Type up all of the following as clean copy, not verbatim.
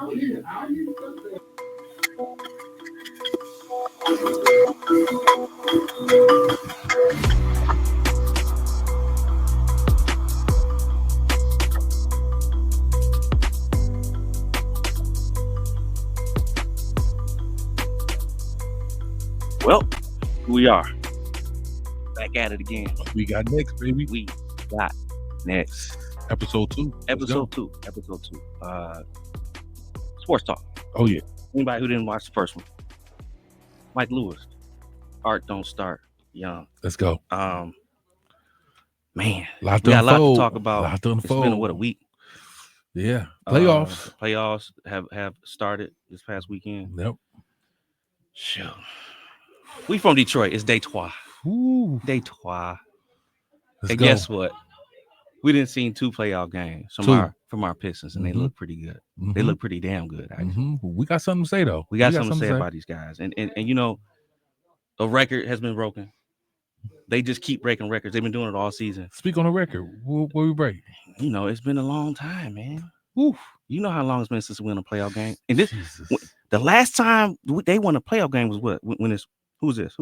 Well, we are back at it again. We got next, baby. We got next. Episode 2. Episode 2. Sports Talk. Oh, yeah. Anybody who didn't watch the first one. Mike Lewis. Art don't start young. Let's go. Man. We got a lot to talk about. Lot to it's been a week. Yeah. Playoffs. Playoffs have started this past weekend. Yep. Sure. We from Detroit. It's day trois. Ooh. Day trois. Let's and go. Guess what? We didn't see 2 playoff games from our Pistons, and they look pretty good. They look pretty damn good, actually. We got something to say, though. We got something to say about these guys. And you know, a record has been broken. They just keep breaking records. They've been doing it all season. Speak on the record. What we break? You know, it's been a long time, man. Oof. You know how long it's been since we won a playoff game? And this, the last time they won a playoff game was what? When it's who's this?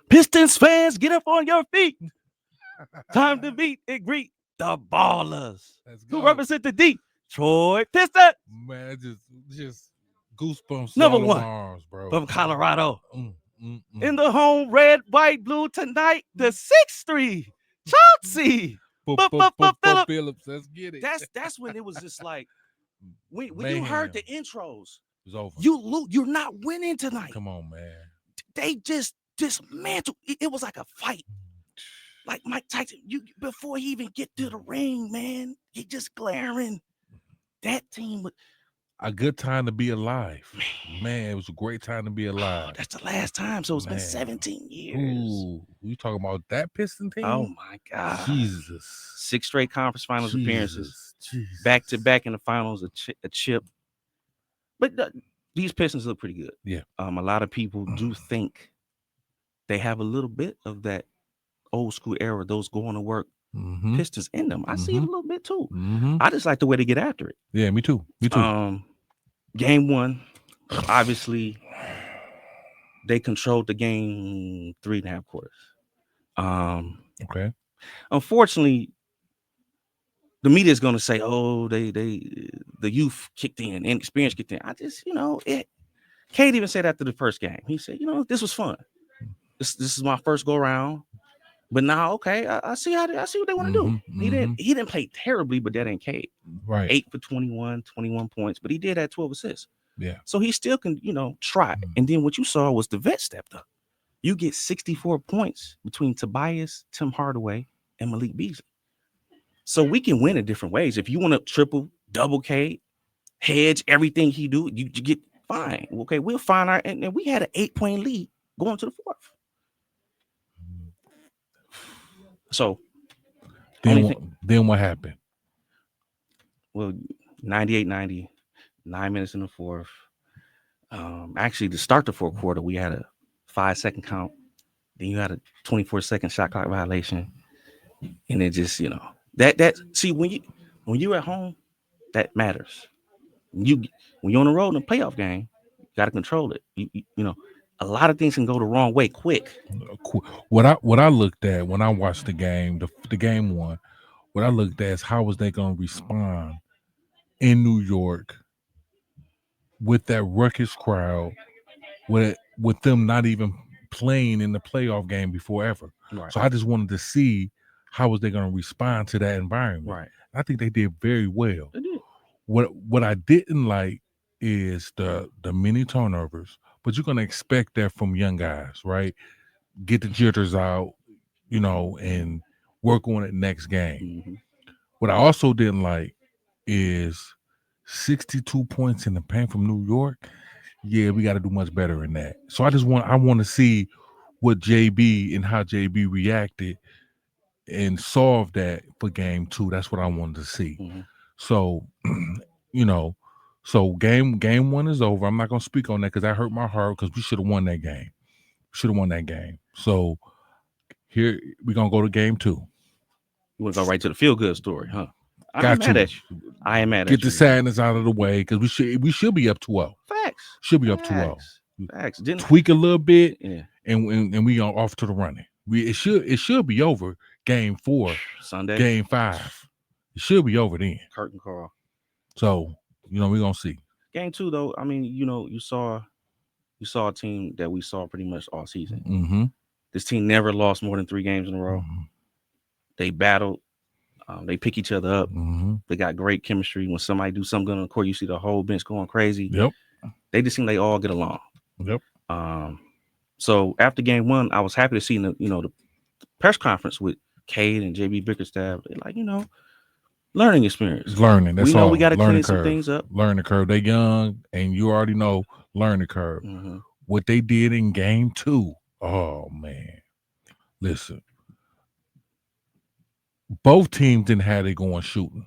Pistons fans, get up on your feet. Time to meet and greet the Ballers. Who represent the Detroit Pistons? Man, just goosebumps. Number 1 arms, bro. from Colorado. In the home red, white, blue tonight, the 6'3", Chauncey. Phillips, let's get it. That's when it was just like when you heard the intros, it's over. You're not winning tonight. Come on, man. They just dismantled. It was like a fight. Like Mike Tyson, before he even get to the ring, man, he just glaring. That team was a good time to be alive. Man, it was a great time to be alive. Oh, that's the last time. So it's been 17 years. Ooh, you talking about that Piston team? Oh my God. Jesus. 6 straight conference finals appearances. Back to back in the finals, a chip. But these Pistons look pretty good. Yeah. A lot of people do think they have a little bit of that old school era, those going to work Pistons in them. I see it a little bit too. I just like the way they get after it. Yeah, me too. Game 1, obviously, they controlled the game 3.5 quarters. Okay. Unfortunately, the media is going to say, "Oh, the youth kicked in, and experience kicked in." I just, Cade even said after the first game, he said, "This was fun. This is my first go around." But now, okay, I see what they want to do. He didn't play terribly, but that ain't Cade. Right. 8 for 21 points, but he did have 12 assists. Yeah. So he still can, try. And then what you saw was the vet stepped up. You get 64 points between Tobias, Tim Hardaway, and Malik Beasley. So we can win in different ways. If you want to triple, double Cade, hedge everything he do, you get fine. Okay, we'll find our, and we had an 8-point lead going to the 4th. So then what happened? Well, 98-90, 9 minutes in the 4th. Actually, to start the 4th quarter, we had a 5-second count. Then you had a 24-second shot clock violation, and it just that see when you're at home, that matters. When you're on the road in a playoff game, you got to control it. A lot of things can go the wrong way quick. What I looked at when I watched the game, the game 1, what I looked at is how was they going to respond in New York with that ruckus crowd, with them not even playing in the playoff game before ever. Right. So I just wanted to see how was they going to respond to that environment. Right. I think they did very well. They did. What I didn't like is the many turnovers. But you're going to expect that from young guys, right? Get the jitters out, and work on it next game. What I also didn't like is 62 points in the paint from New York. Yeah, we got to do much better in that. So I want to see what JB and how JB reacted and solve that for game 2. That's what I wanted to see. So, So game 1 is over. I'm not gonna speak on that because that hurt my heart because we should have won that game. So here we're gonna go to game 2. You want to go right to the feel good story, huh? I ain't mad at you. I ain't mad Get at the you. sadness out of the way because we should be up 2-0. Facts. Should be up 2-0. Facts. Didn't Tweak a little bit, yeah. and we are off to the running. It should be over game 4, Sunday. game 5. It should be over then. Curtain call. So we're gonna see. Game 2 though. I mean, you saw a team that we saw pretty much all season. Mm-hmm. This team never lost more than 3 games in a row. Mm-hmm. They battled. They pick each other up. Mm-hmm. They got great chemistry. When somebody do something good on the court, you see the whole bench going crazy. Yep. They just seem they all get along. Yep. So after game 1, I was happy to see the press conference with Cade and JB Bickerstaff. They're like, learning experience. Learning. That's we know all. we got to Learning clean some curve. things up. Learning curve. They young, and you already know learning curve. Mm-hmm. What they did in game 2. Oh man, listen. Both teams didn't have it going shooting,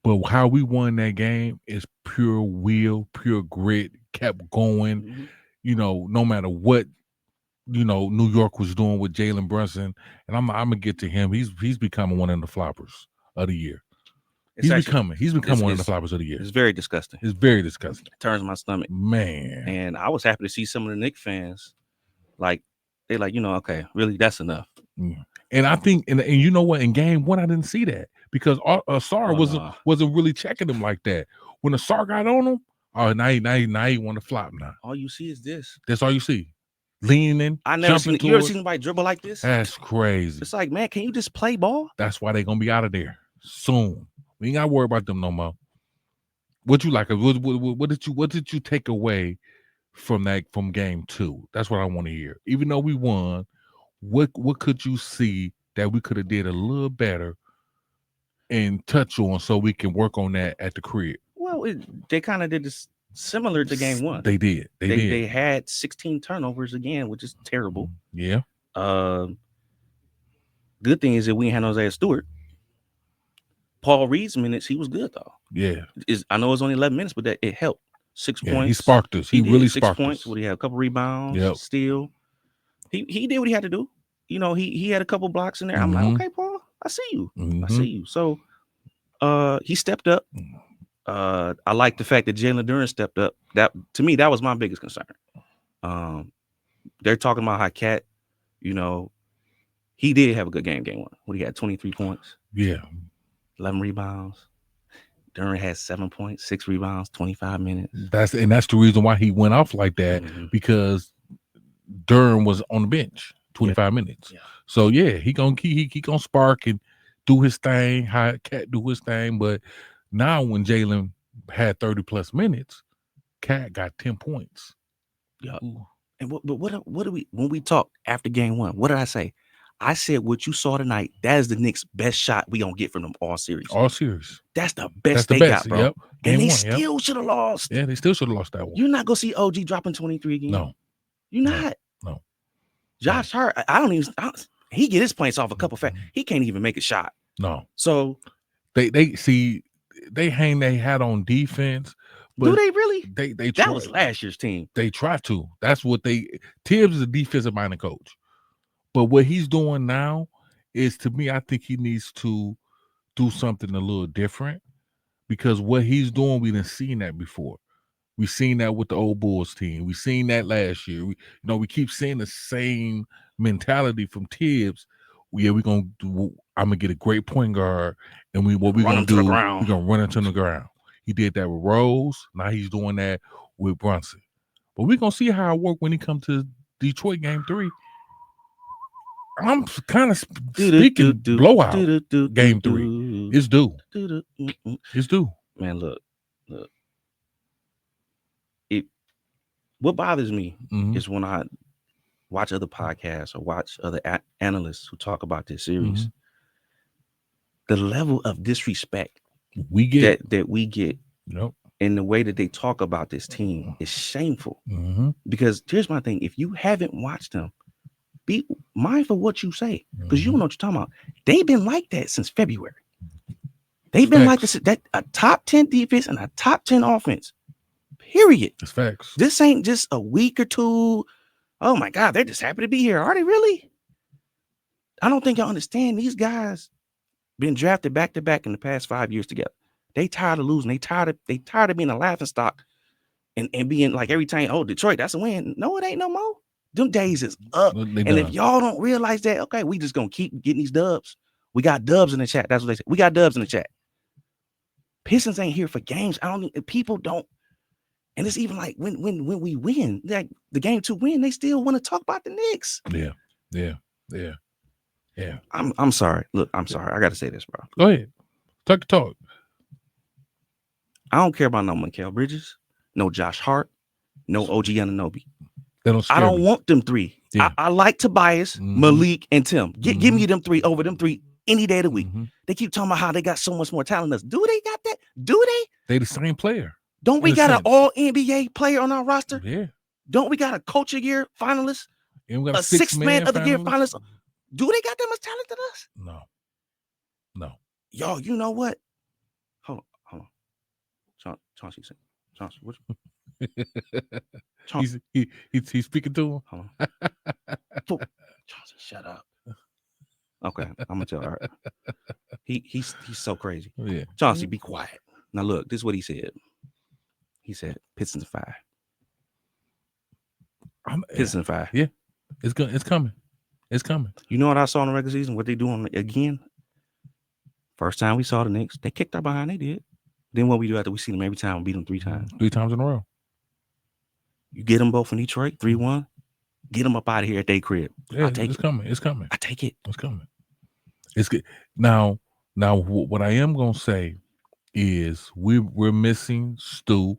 but how we won that game is pure will, pure grit. Kept going. No matter what. New York was doing with Jalen Brunson, and I'm gonna get to him. He's becoming one of the floppers of the year. He's becoming one of the floppers of the year. It's very disgusting. It's very disgusting. It turns my stomach, man. And I was happy to see some of the Knicks fans, they're like, okay, really, that's enough. Yeah. And I think, and you know what? In game 1, I didn't see that because Asar wasn't really checking him like that. When Asar got on him, now he want to flop now. All you see is this. That's all you see. Leaning. I never seen. You ever seen anybody dribble like this? That's crazy. It's like, man, can you just play ball? That's why they're gonna be out of there soon. We ain't gotta worry about them no more. What you like? What did you take away from game 2? That's what I want to hear. Even though we won, what could you see that we could have did a little better and touch on so we can work on that at the crib? Well, they kind of did this similar to game 1. They did. They had 16 turnovers again, which is terrible. Yeah. Good thing is that we ain't had Isaiah Stewart. Paul Reed's minutes, he was good though. Yeah. I know it's only 11 minutes, but it helped. 6 points. He sparked us. He really sparked 6 points. us. What he had a couple rebounds, steal. He did what he had to do. He had a couple blocks in there. I'm like, okay, Paul, I see you. I see you. So he stepped up. I like the fact that Jalen Duren stepped up. That to me, that was my biggest concern. They're talking about how Cat, he did have a good game 1. What he had 23 points. Yeah. 11 rebounds. Duren had 7 points, 6 rebounds, 25 minutes. That's the reason why he went off like that, because Duren was on the bench 25 minutes. Yeah. So yeah, he gonna spark and do his thing. How Cat do his thing, but now when Jalen had 30 plus minutes, Cat got 10 points. Yeah. And what do we, when we talked after game 1, what did I say? I said what you saw tonight, that is the Knicks' best shot we gonna get from them all series. All series. That's the best they got, bro. Yep. And they still should have lost. Yeah, they still should have lost that one. You're not gonna see OG dropping 23 again. No. You're not. No. Josh Hart, he get his points off a couple he can't even make a shot. No. So they see they hang their hat on defense. But do they really? They that was last year's team. They try to. That's what Tibbs is a defensive minded coach. But what he's doing now is, to me, I think he needs to do something a little different, because what he's doing, we didn't seen that before. We've seen that with the old Bulls team. We've seen that last year. We keep seeing the same mentality from Tibbs. I'm gonna get a great point guard, and we're gonna run into the ground. He did that with Rose. Now he's doing that with Brunson. But we're gonna see how it works when he comes to Detroit game 3. I'm kind of speaking blowout. Game 3. It's due. It's due. Man, look. What bothers me is when I watch other podcasts or watch other analysts who talk about this series. The level of disrespect we get that we get, in the way that they talk about this team is shameful. Because here's my thing: if you haven't watched them, be mindful of what you say, because you don't know what you're talking about. They've been like that since February. They've been like this, that a top 10 defense and a top 10 offense. Period. It's facts. This ain't just a week or two. Oh my God, they're just happy to be here. Are they really? I don't think y'all understand. These guys been drafted back to back in the past 5 years together. They tired of losing. They tired of being a laughing stock and being like every time, oh, Detroit, that's a win. No, it ain't no more. Them days is up. They And done. if y'all don't realize that, okay, we just gonna keep getting these dubs. We got dubs in the chat. That's what they say. We got dubs in the chat. Pistons ain't here for games. People don't. And it's even like when we win, like the game to win, they still want to talk about the Knicks. Yeah. I'm sorry. Look, I'm sorry. I got to say this, bro. Go ahead. Talk. I don't care about no Mikal Bridges, no Josh Hart, no OG Anunoby. I don't want them three. Yeah. I like Tobias, Malik, and Tim. Give me them three over them three any day of the week. They keep talking about how they got so much more talent than us. Do they got that? Do they? They the same player. Don't we got an all-NBA player on our roster? Yeah. Don't we got a Coach of the Year finalist? And we got a six-man of the year finalist? Do they got that much talent than us? No. Yo, you know what? Hold on. Chauncey, what? He's speaking to him. Hold on. Chauncey, shut up. Okay, I'm gonna tell her. He's so crazy. Yeah. Chauncey, be quiet. Now look, this is what he said. He said Pistons 5. Pistons 5. Yeah, it's good. It's coming. You know what I saw in the regular season? What they doing again? First time we saw the Knicks, they kicked our behind. They did. Then what we do after we see them every time, we beat them 3 times. 3 times in a row. You get them both in Detroit, 3-1. Get them up out of here at their crib. Yeah, it's coming. It's coming. I take it. It's coming. It's good. Now, what I am gonna say is we're missing Stu.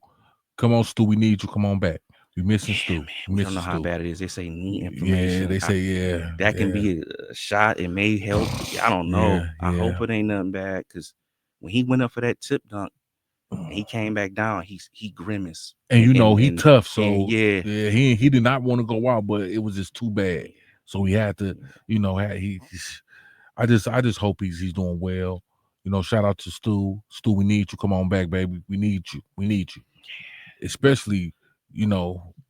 Come on, Stu. We need you. Come on back. We're missing Stu. Man, we don't know how bad it is. They say need information. Yeah, they say that can be a shot. It may help. I don't know. I hope it ain't nothing bad because when he went up for that tip dunk, and he came back down. He grimaced. And he tough. So yeah, he did not want to go out, but it was just too bad. So he had to. I just hope he's doing well. Shout out to Stu. Stu, we need you. Come on back, baby. We need you. Especially,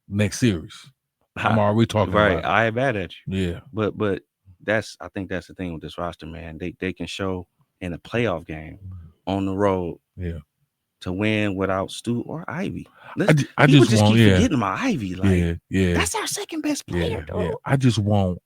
next series. I'm already talking right. about it. I ain't mad at you. Yeah. But I think that's the thing with this roster, man. They can show in a playoff game on the road. Yeah. To win without Stu or Ivy. I just keep want forgetting about Ivy. Like, yeah. That's our second best player, though. Yeah. I just want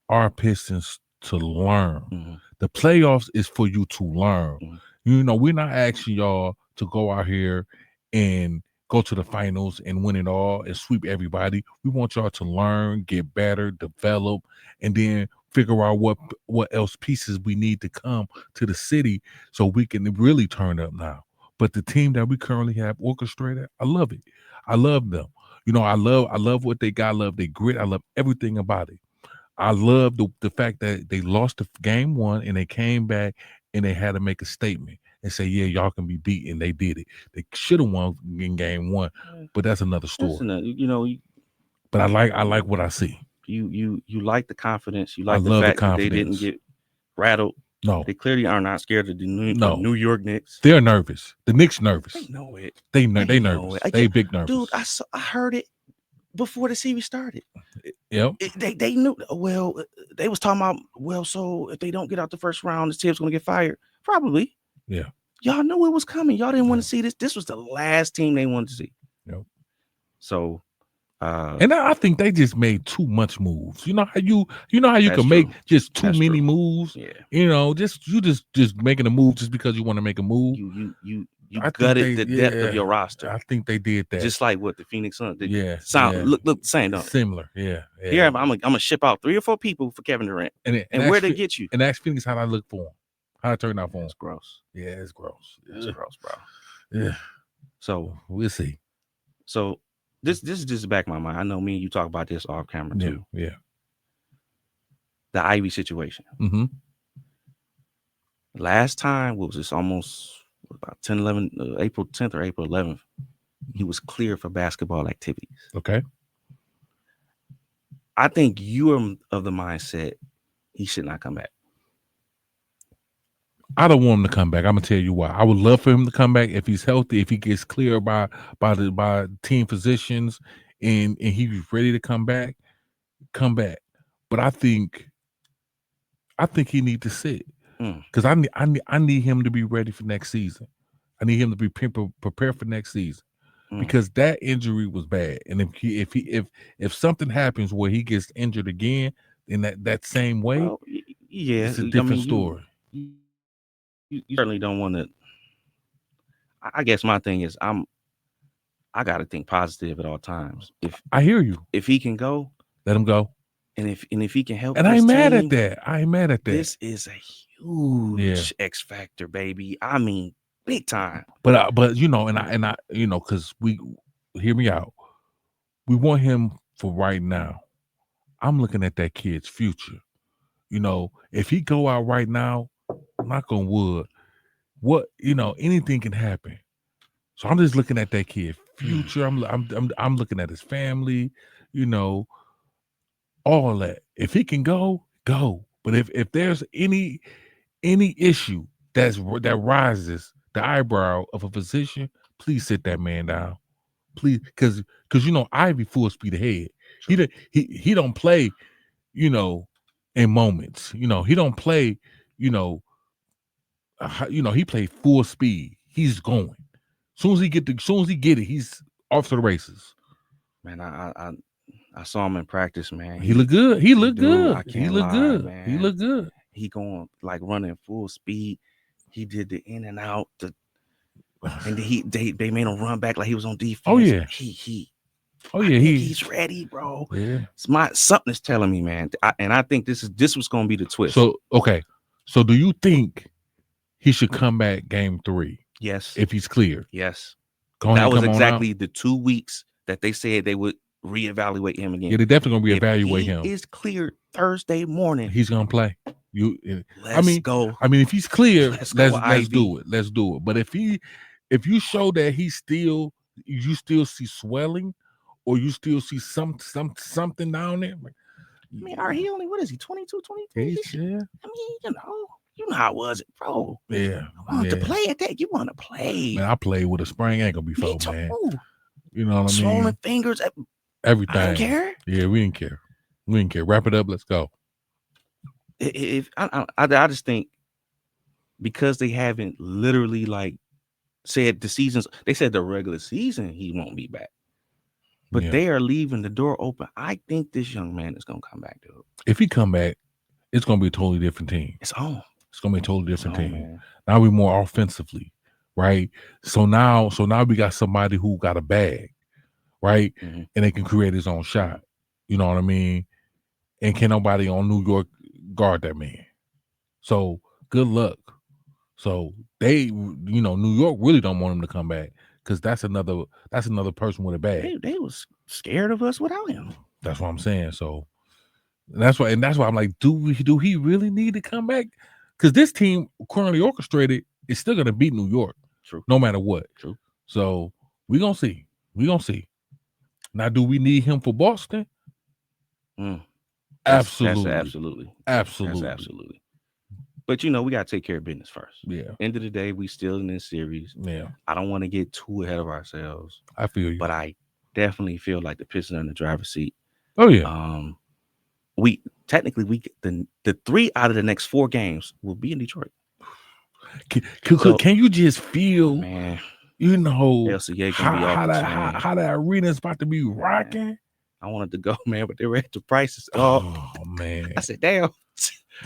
our Pistons to learn. Mm-hmm. The playoffs is for you to learn. Mm-hmm. We're not asking y'all to go out here and go to the finals and win it all and sweep everybody. We want y'all to learn, get better, develop, and then figure out what else pieces we need to come to the city so we can really turn up now. But the team that we currently have orchestrated, I love it. I love them. I love what they got. I love their grit. I love everything about it. I love the fact that they lost the game 1 and they came back and they had to make a statement and say, yeah, y'all can be beaten. They did it. They should have won in game 1, but that's another story. But I like what I see. You like the confidence. You like the fact that they didn't get rattled. No, they clearly are not scared of the New York Knicks. They're nervous. The Knicks nervous. They know it. They nervous. They big nervous. Dude, I heard it before the series started. Yep. They knew. Well, they was talking about. Well, so if they don't get out the first round, this team's gonna get fired. Probably. Yeah. Y'all knew it was coming. Y'all didn't want to see this. This was the last team they wanted to see. Yep. So. And I think they just made too much moves. You know how you can make just too many moves. Yeah. Just making a move just because you want to make a move. You gutted the depth of your roster. I think they did that. Just like what the Phoenix Suns did. Look the same, don't similar. Yeah. Here I'm gonna ship out 3 or 4 people for Kevin Durant. And where they get you? And ask Phoenix how I look for him. How it turned out for him. It's gross. Yeah, it's gross. It's gross, bro. Yeah. So we'll see. So this is just back my mind. I know me and you talk about this off camera too. Yeah. The Ivy situation. Mm-hmm. Last time, what was this? Almost about 10-11, April 10th or April 11th. He was clear for basketball activities. Okay. I think you are of the mindset he should not come back. I don't want him to come back. I'm gonna tell you why. I would love for him to come back if he's healthy, if he gets clear by team physicians, and he's ready to come back. Come back. But I think he needs to sit. because I need him to be ready for next season. I need him to be prepared for next season because that injury was bad. And if something happens where he gets injured again in that same way, Well, yeah, it's a different story. You certainly don't want to. I guess my thing is I got to think positive at all times. If I hear you, if he can go, let him go. and if he can help, And I ain't mad at that. I ain't mad at that. This is a huge X factor, baby. I mean, big time. But you know, and I you know, because we hear me out. We want him for right now. I'm looking at that kid's future. You know, if he go out right now, knock on wood, what anything can happen. So I'm just looking at that kid's future. I'm looking at his family. You know, all that. If he can go, go. But if there's any issue that rises the eyebrow of a physician, please sit that man down. Please, because Ivy full speed ahead. Sure. He don't play, in moments. He don't play, he played full speed. He's going. Soon as he get it, he's off to the races. Man, I saw him in practice, man. He looked good. He looked good. I can't he looked lie, good. Man. He looked good. He going like running full speed. He did the in and out. And they made him run back like he was on defense. Oh yeah. He's ready, bro. Yeah. Something is telling me, man. I think this was going to be the twist. So okay. So do you think he should come back game 3? Yes. If he's cleared. Yes. That was exactly the 2 weeks that they said they would reevaluate him again. Yeah, they're definitely gonna reevaluate him. He is cleared Thursday morning. He's gonna play. Let's go. I mean, if he's clear, let's do it. Let's do it. But if you show that you still see swelling, or you still see something down there. I mean, are he only, what is he, 22, 23? Yeah. I mean, you know how it was, bro. Yeah. I want to play at that. You want to play. Man, I played with a sprained ankle before, man. You know what I mean? Swollen fingers. Everything. I didn't care. Yeah, we didn't care. We didn't care. Wrap it up. Let's go. If I just think because they haven't literally said they said the regular season he won't be back. But they are leaving the door open. I think this young man is gonna come back, dude. If he come back, it's gonna be a totally different team. It's on. It's gonna be a totally different team. Man. Now we're more offensively, right? So now we got somebody who got a bag, right? Mm-hmm. And they can create his own shot. You know what I mean? And can nobody on New York guard that man? So good luck. So they, New York really don't want him to come back because that's another person with a bag. They was scared of us without him. That's what I'm saying. So that's why I'm like, do he really need to come back? Because this team currently orchestrated is still gonna beat New York. True. No matter what. True. So we're gonna see. Now, do we need him for Boston? Absolutely. That's absolutely. But we gotta take care of business first. Yeah. End of the day, we still in this series. Yeah. I don't want to get too ahead of ourselves. I feel you. But I definitely feel like the Pistons are in the driver's seat. Oh yeah. We the 3 out of the next 4 games will be in Detroit. Can you just feel, man? LCA can be how the arena is about to be rocking. Man. I wanted to go, man, but they were at the prices. Oh man! I said, damn,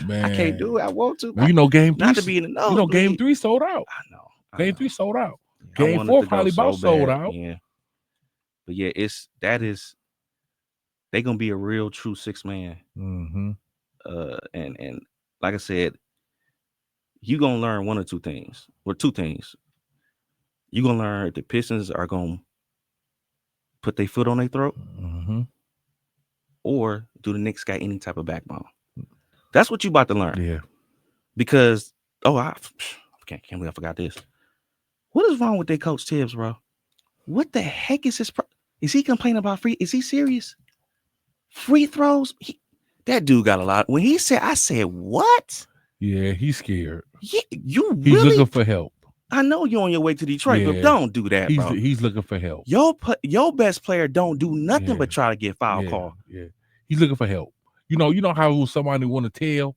man, I can't do it. I want to. Game 3 not to be in the nose. Game 3 sold out. I know. Game 3 sold out. Game 4 probably about sold out. Yeah. But yeah, they're gonna be a real true 6-man. Mm-hmm. And like I said, you're gonna learn 1 or 2 things. Or 2 things. You're gonna learn the Pistons are gonna put their foot on their throat, or do the Knicks got any type of backbone? That's what you about to learn. Yeah. Because I can't believe I forgot this. What is wrong with their coach Tibbs, bro? What the heck is his? Is he complaining about free? Is he serious? Free throws? That dude got a lot. When he said, I said, what? Yeah, he's scared. He's looking for help. I know you're on your way to Detroit, but don't do that, bro. He's looking for help. Your best player don't do nothing but try to get foul call. Yeah, he's looking for help. You know how somebody want to tell?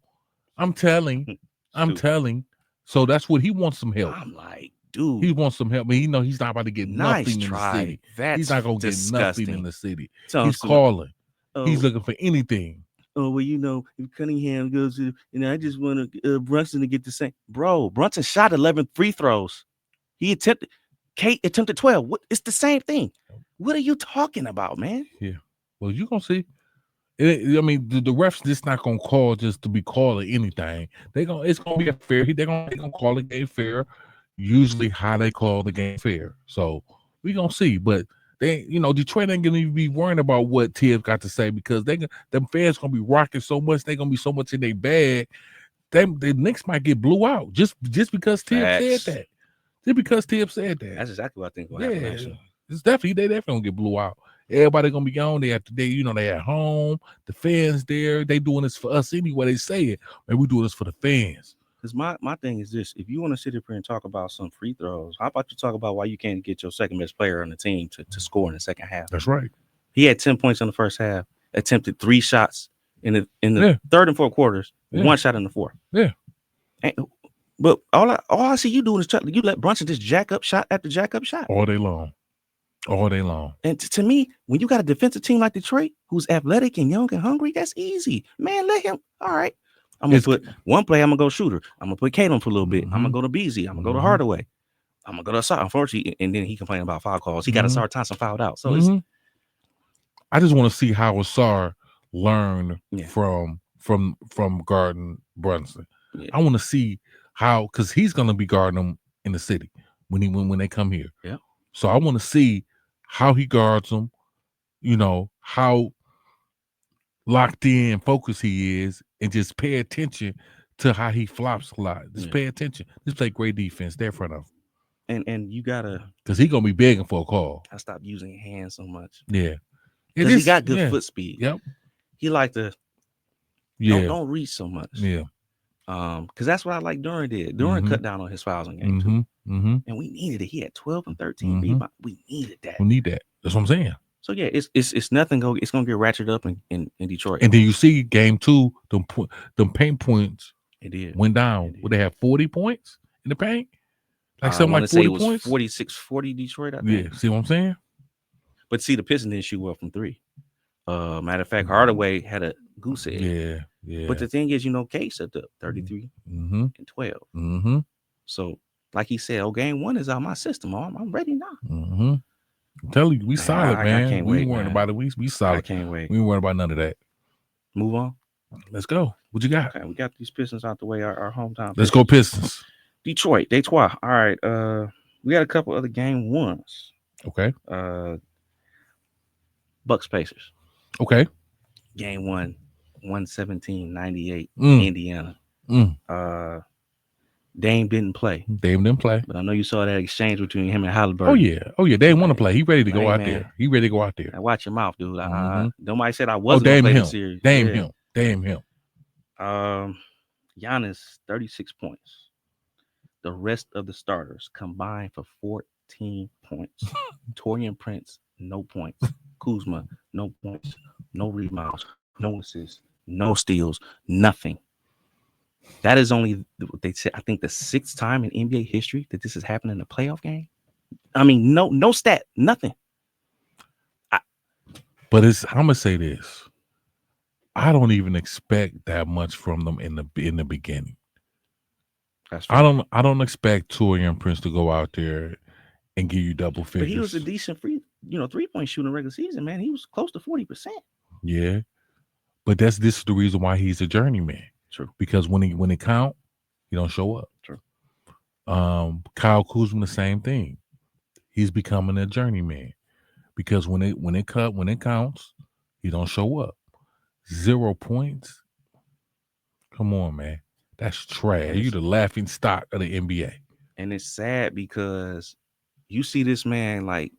I'm telling. I'm Stupid. telling. So that's what he wants some help. I'm like, dude, He wants some help. But he know he's not about to get nice nothing in the try. city. That's He's not gonna disgusting. get nothing in the city. Tell him He's some- calling. oh, He's looking for anything. oh, well, you know, if Cunningham goes to, I just want Brunson to get the same. Bro, Brunson shot 11 free throws. Kate attempted 12. What? It's the same thing. What are you talking about, man? Yeah. Well, you gonna see. I mean, the refs just not gonna call just to be calling anything. It's gonna be a fair. They're gonna call the game fair. Usually, how they call the game fair. So we gonna see. But they, Detroit ain't gonna even be worrying about what Tibbs got to say because them fans gonna be rocking so much. They gonna be so much in their bag. The Knicks might get blew out just because Tibbs said that. Just because Tibbs said that. That's exactly what I think will happen. Actually, it's definitely they definitely gonna get blew out. Everybody gonna be on. They at home. The fans there. They doing this for us anyway. They say it, and we do this for the fans. Because my thing is this: if you want to sit up here and talk about some free throws, how about you talk about why you can't get your second best player on the team to score in the second half? That's right. He had 10 points in the first half. Attempted 3 shots in the third and fourth quarters. 1 shot in the fourth. Yeah. But all I see you doing is you let Brunson just jack up shot after jack up shot all day long. And to me, when you got a defensive team like Detroit, who's athletic and young and hungry, that's easy, man. Let him. All right, I'm gonna put one play. I'm gonna go shooter. I'm gonna put Kate on for a little bit. I'm gonna go to Beasley. I'm gonna go to Hardaway. I'm gonna go to Asar. Unfortunately, and then he complained about foul calls. He got Asar Thompson fouled out. So I just want to see how Asar learned from guarding Brunson. Yeah. I want to see how, because he's gonna be guarding them in the city when they come here. Yeah. So I want to see how he guards them, how locked in, focused he is, and just pay attention to how he flops a lot. Just pay attention. Just play great defense there in front of him. And you gotta, because he gonna be begging for a call. I stopped using hands so much. Yeah, because he got good foot speed. Yep. He like to. Don't reach so much. Yeah. Because that's what I like Duran did. Duran cut down on his fouls in game 2. And we needed it. He had 12 and 13 rebounds. We needed that. We need that. That's what I'm saying. So yeah, it's nothing. It's gonna get ratcheted up in Detroit. And then you see game 2, them paint points. It did went down. Would they have 40 points in the paint? Like something like 40 points. 46-40 Detroit. I think. Yeah. See what I'm saying? But see, the Pistons didn't shoot well from 3. Matter of fact, Hardaway had a goose egg. Yeah. But the thing is, Kate set up 33 and 12. So, like he said, game 1 is out my system. I'm ready now. I'm telling you, we solid, man. I can't we wait, ain't worrying about it. We solid. I can't wait. We ain't worrying about none of that. Move on. Let's go. What you got? Okay, we got these Pistons out the way. Our hometown. Let's go Pistons. Detroit. All right. We got a couple other game 1s. Okay. Bucks Pacers. Okay. Game 1, 117-98, Indiana. Dame didn't play. But I know you saw that exchange between him and Halliburton. Oh yeah. They didn't want to play. He ready to go out there. Now watch your mouth, dude. Nobody said I wasn't going to play the series. Damn him. Giannis, 36 points. The rest of the starters combined for 14 points. Taurean Prince, no points. Kuzma, no points. No rebounds. No assists. No steals. Nothing. That is only, they said, I think the 6th time in NBA history that this has happened in a playoff game. I mean, no stat, nothing. But I'm gonna say this. I don't even expect that much from them in the beginning. I don't expect Taurean Prince to go out there and give you double figures. But he was a decent three-point shooter in regular season, man. He was close to 40%. Yeah. But this is the reason why he's a journeyman. True. Because when it count, he don't show up. True. Kyle Kuzma, the same thing. He's becoming a journeyman. Because when it counts, he don't show up. 0 points. Come on, man. That's trash. You the laughing stock of the NBA. And it's sad because you see this man like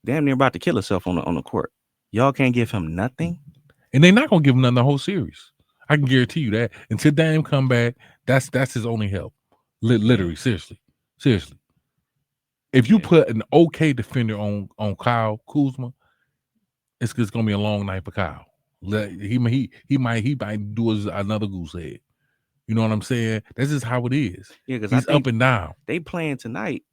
damn near about to kill himself on the court. Y'all can't give him nothing. And they're not gonna give him nothing the whole series. I can guarantee you that. Until Dame come back, that's his only help. Literally, seriously. If you put an okay defender on Kyle Kuzma, it's gonna be a long night for Kyle. He might do another goose egg. You know what I'm saying? That's just how it is. Yeah, because I He's think up and down. they playing tonight.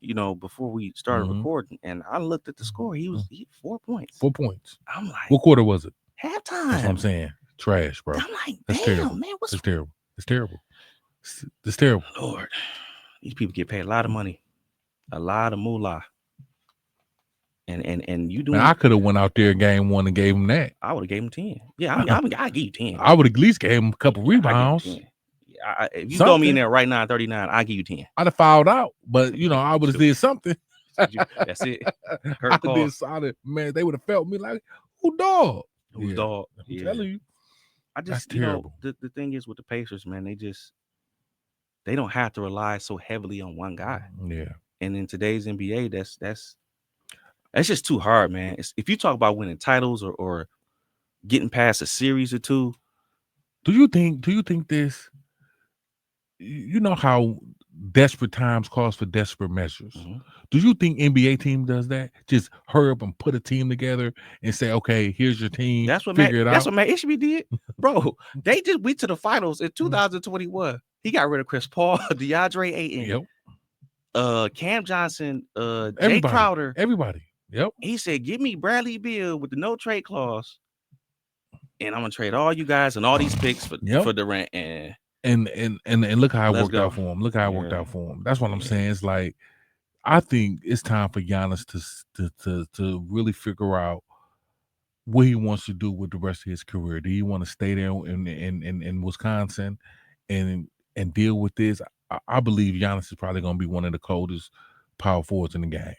You know, before we started Mhm. recording, and I looked at the score. He 4 points. 4 points. I'm like, What quarter was it? halftime. That's what I'm saying. Trash, bro. I'm like, That's damn, terrible. man, what's It's terrible. It's terrible. It's terrible. Lord? These people get paid a lot of money, a lot of moolah, and you doing. Man, I could have went out there game one and gave him that. I would have gave him 10. Yeah, I give you 10. I would at least gave him a couple rebounds. If you throw me in there right now, 39, I give you 10. I'd have fouled out, but you know I would have did something. That's it. I did solid, man. They would have felt me like, who dog? Who's dog? I'm telling you. That's terrible. The thing is with the Pacers, man, they don't have to rely so heavily on one guy. Yeah. And in today's NBA, that's just too hard, man. If you talk about winning titles or getting past a series or two. Do you think this? You know how desperate times calls for desperate measures. Mm-hmm. Do you think NBA team does that? Just hurry up and put a team together and say, okay, here's your team. That's what figure it out. That's what Matt Ishby did, bro. They just went to the finals in 2021. He got rid of Chris Paul, DeAndre Ayton, Cam Johnson, Jay Crowder, everybody. Yep. He said, "Give me Bradley Beal with the no trade clause, and I'm gonna trade all you guys and all these picks for Durant." And look how it worked out for him. Look how it worked out for him. That's what I'm saying. It's like I think it's time for Giannis to really figure out what he wants to do with the rest of his career. Do you want to stay there in Wisconsin and deal with this? I believe Giannis is probably going to be one of the coldest power forwards in the game.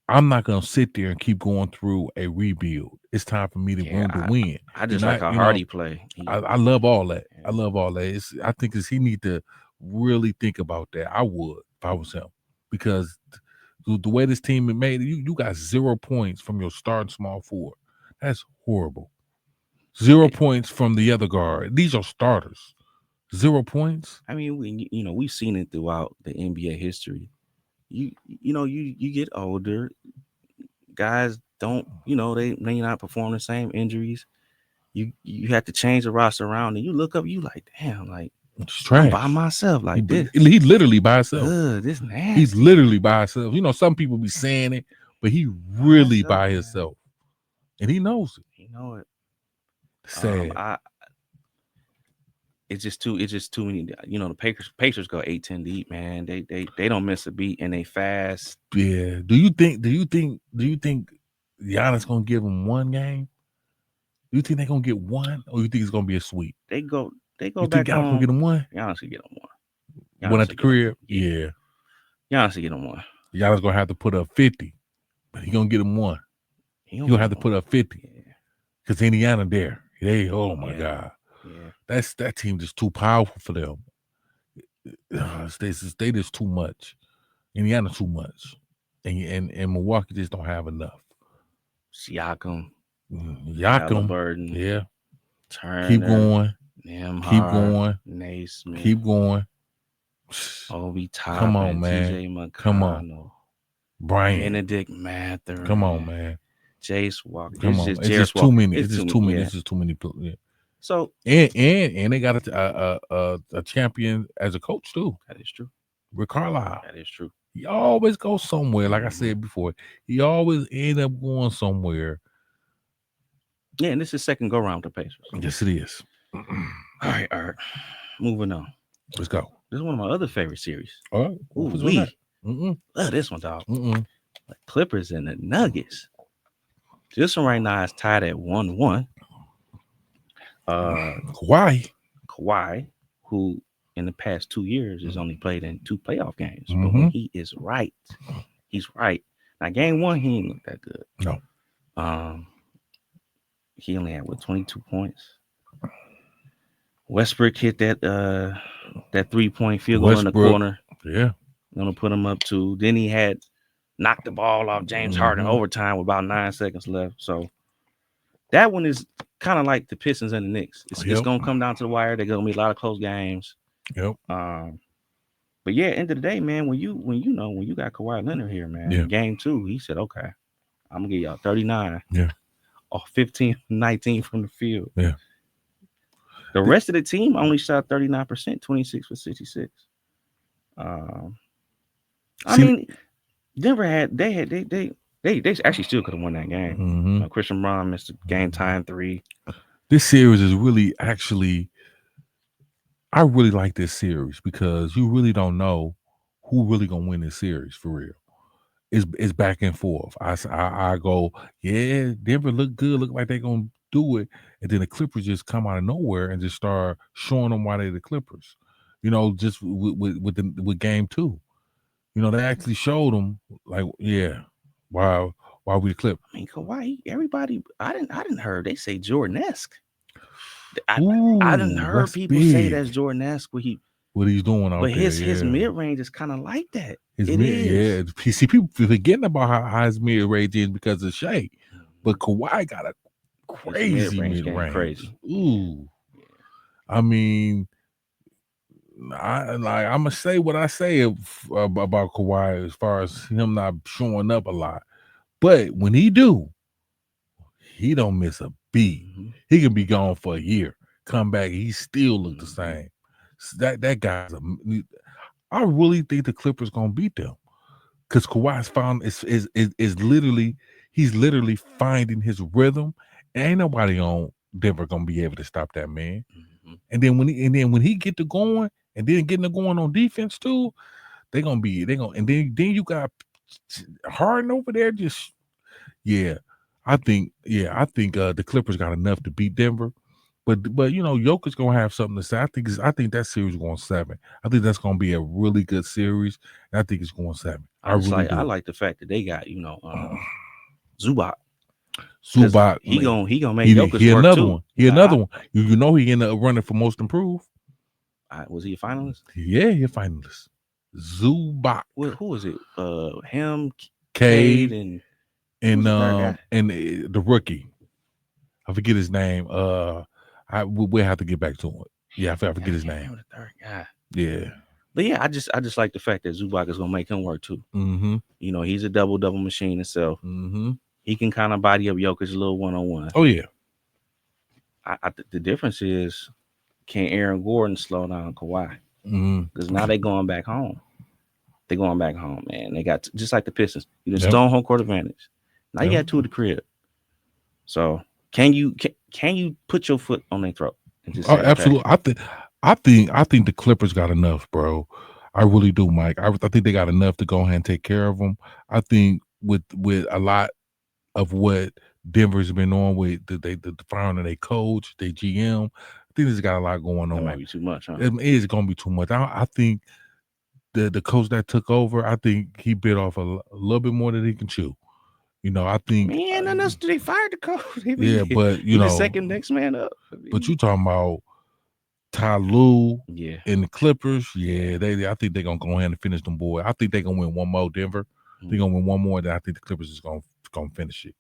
I'm not going to sit there and keep going through a rebuild. It's time for me to win. I just like how hard he play. I love all that. I love all that. I think he need to really think about that. I would if I was him, because the way this team is made, you got 0 points from your starting small forward. That's horrible. 0 points from the other guard. These are starters. 0 points. I mean, we've seen it throughout the NBA history. You get older, guys don't, they may not perform the same injuries. You have to change the roster around, and you look up, you like, damn, like I'm by myself, like this. He literally by himself. This nasty. He's literally by himself. Some people be saying it, but he really by himself, and he knows it. He know it. Sad. It's just too many. The Pacers go 8-10 deep, man. They don't miss a beat, and they fast. Yeah. Do you think Giannis gonna give them one game? Do you think they're gonna get one, or you think it's gonna be a sweep? They go you back think Giannis gonna get them one? Giannis can get them one. One at the crib? Yeah. Giannis can get them one. Giannis gonna have to put up 50, but he gonna get them one. He gonna have to put up 50 because Indiana there. Oh my God. Yeah. That team just too powerful for them. They just too much. Indiana too much, and Milwaukee just don't have enough. Siakam, Halliburton, yeah. Turner, keep going, Nembhard, keep going, Naismith, keep going. Obi Toppin, come on, man. TJ McConnell, come on, Brian, Benedict Mathurin. Come on, man. Jace Walker. Come on, it's just too many. It's just too many. It's just too many. Yeah. So and they got a champion as a coach too. That is true. Rick Carlisle. That is true. He always goes somewhere. Like I said before, he always end up going somewhere. Yeah, and this is second go round with the Pacers. Yes, it is. All right. Moving on. Let's go. This is one of my other favorite series. All right. Love this one, dog. The Clippers and the Nuggets. This one right now is tied at 1-1. Kawhi, who in the past 2 years has only played in 2 playoff games. But when he is right, he's right. Now, game 1, he ain't look that good. No. He only had 22 points. Westbrook hit that 3-point field goal in the corner. Yeah. Gonna put him up 2. Then he had knocked the ball off James Harden overtime with about 9 seconds left. So that one is kind of like the Pistons and the Knicks. It's gonna come down to the wire. They're gonna be a lot of close games. Yep. But yeah, end of the day, man, when you got Kawhi Leonard here, man, in game 2, he said, okay, I'm gonna give y'all 39. Yeah. Or 15, 19 from the field. Yeah. The rest of the team only shot 39%, 26 for 66. I mean, Denver they actually still could have won that game. Mm-hmm. Christian Braun missed a game tying 3. This series is really actually. I really like this series because you really don't know who really gonna win this series for real. It's back and forth. I go, yeah, Denver look good, look like they're gonna do it, and then the Clippers just come out of nowhere and just start showing them why they're the Clippers. Just with game 2, they actually showed them like, yeah, why we the Clippers. I mean, Kawhi, everybody, I didn't heard they say Jordan-esque. I didn't heard people say that's Jordan-esque what he's doing out but there. his mid range is kind of like that. Yeah. See, people forgetting about how his mid range is because of Shea, but Kawhi got a crazy mid range. Crazy. Ooh, I mean, I'm gonna say what I say about Kawhi as far as him not showing up a lot, but when he do, he don't miss a beat. Mm-hmm. He can be gone for a year, come back, he still look the same. That guy's I really think the Clippers gonna beat them because Kawhi's found is literally he's literally finding his rhythm. And ain't nobody on Denver gonna be able to stop that man. Mm-hmm. And then when he get to going and then getting to going on defense too, and then you got Harden over there. Just I think the Clippers got enough to beat Denver. But Jokic's gonna have something to say. I think that series is going 7. I think that's gonna be a really good series. And I think it's going 7. I like the fact that they got Zubac. Zubac, he gonna make Jokic work another too. one. He another one. He ended up running for most improved. Was he a finalist? Yeah, he a finalist. Zubac. Who was it? Him, Cade, and the rookie. I forget his name. We'll have to get back to it. Yeah, I forget his name. The third guy. Yeah. But yeah, I just like the fact that Zubac is gonna make him work too. Mm-hmm. He's a double machine himself. Mm-hmm. He can kind of body up Jokic a little 1-on-1. Oh yeah. The difference is, can Aaron Gordon slow down Kawhi? Mm-hmm. Because now they're going back home. They're going back home, man. They got just like the Pistons. You just stone home court advantage. Now you got 2 at the crib. So can you put your foot on their throat and just say, absolutely. I think the Clippers got enough, bro. I really do, Mike. I think they got enough to go ahead and take care of them. I think with a lot of what Denver's been on with the firing of their coach, their GM, I think there's got a lot going on. That might be too much, huh? It is going to be too much. I think the coach that took over, I think he bit off a little bit more than he can chew. I think. Man, unless they fired the coach. Yeah, but the second next man up. But you talking about Ty Lue, yeah, and the Clippers, yeah, I think they're gonna go ahead and finish them, boy. I think they're gonna win one more, Denver. They're gonna win one more, then I think the Clippers is gonna finish it.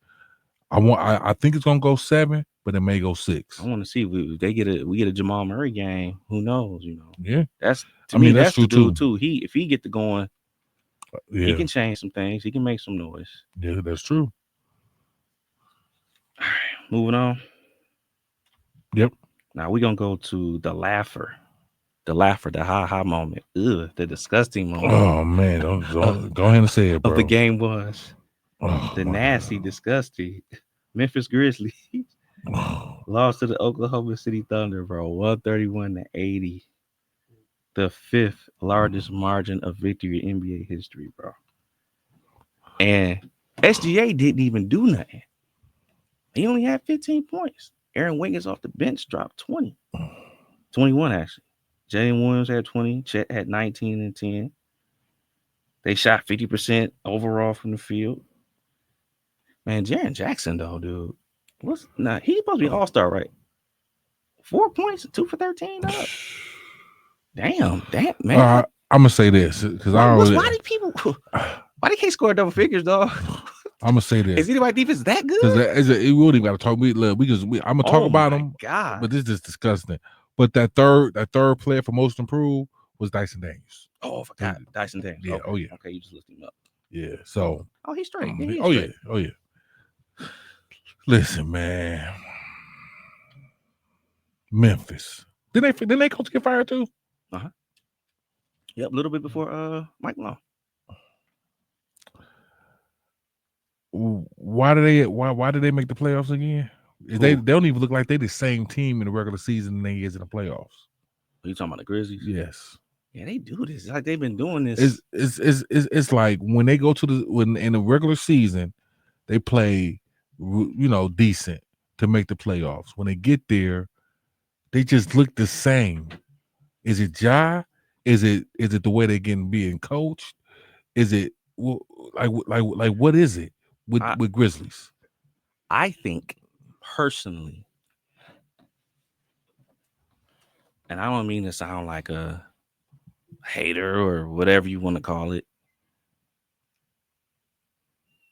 I think it's gonna go 7, but it may go 6. I want to see if they we get a Jamal Murray game. Who knows? Yeah, that's true too. If he get to going, he can change some things. He can make some noise. Yeah, that's true. All right, moving on. Yep. Now we're gonna go to the laugher, the ha-ha moment. Ugh, the disgusting moment. Oh man, don't go ahead and say it, bro. Of the game was the nasty, disgusting Memphis Grizzlies lost to the Oklahoma City Thunder, bro. 131-80. The 5th largest margin of victory in NBA history, bro. And SGA didn't even do nothing. He only had 15 points. Aaron Wiggins off the bench dropped 20. 21, actually. Jalen Williams had 20. Chet had 19 and 10. They shot 50% overall from the field. Man, Jaren Jackson, though, dude. He's supposed to be all-star, right? 4 points, 2 for 13, dog. Damn, man. I'm gonna say this because why they can't score double figures, dog? I'm gonna say this. Is anybody defense that good? Because we don't even got to talk. I'm gonna talk about them. God, but this is just disgusting. But that third player for most improved was Dyson Daniels. Oh, I forgot Dyson Daniels. Yeah. Okay. Oh yeah. Okay, you just looked him up. Yeah. So. Oh, he's straight. Yeah. Oh yeah. Listen, man. Memphis. Didn't they coach get fired too? Yep, a little bit before Mike Long. Why did they make the playoffs again? They don't even look like they the same team in the regular season than they is in the playoffs. Are you talking about the Grizzlies? Yes. Yeah, they do this. It's like they've been doing this. It's like when they go to in the regular season, they play decent to make the playoffs. When they get there, they just look the same. Is it Ja? Is it the way they're being coached? Is it like what is it with Grizzlies? I think personally, and I don't mean to sound like a hater or whatever you want to call it.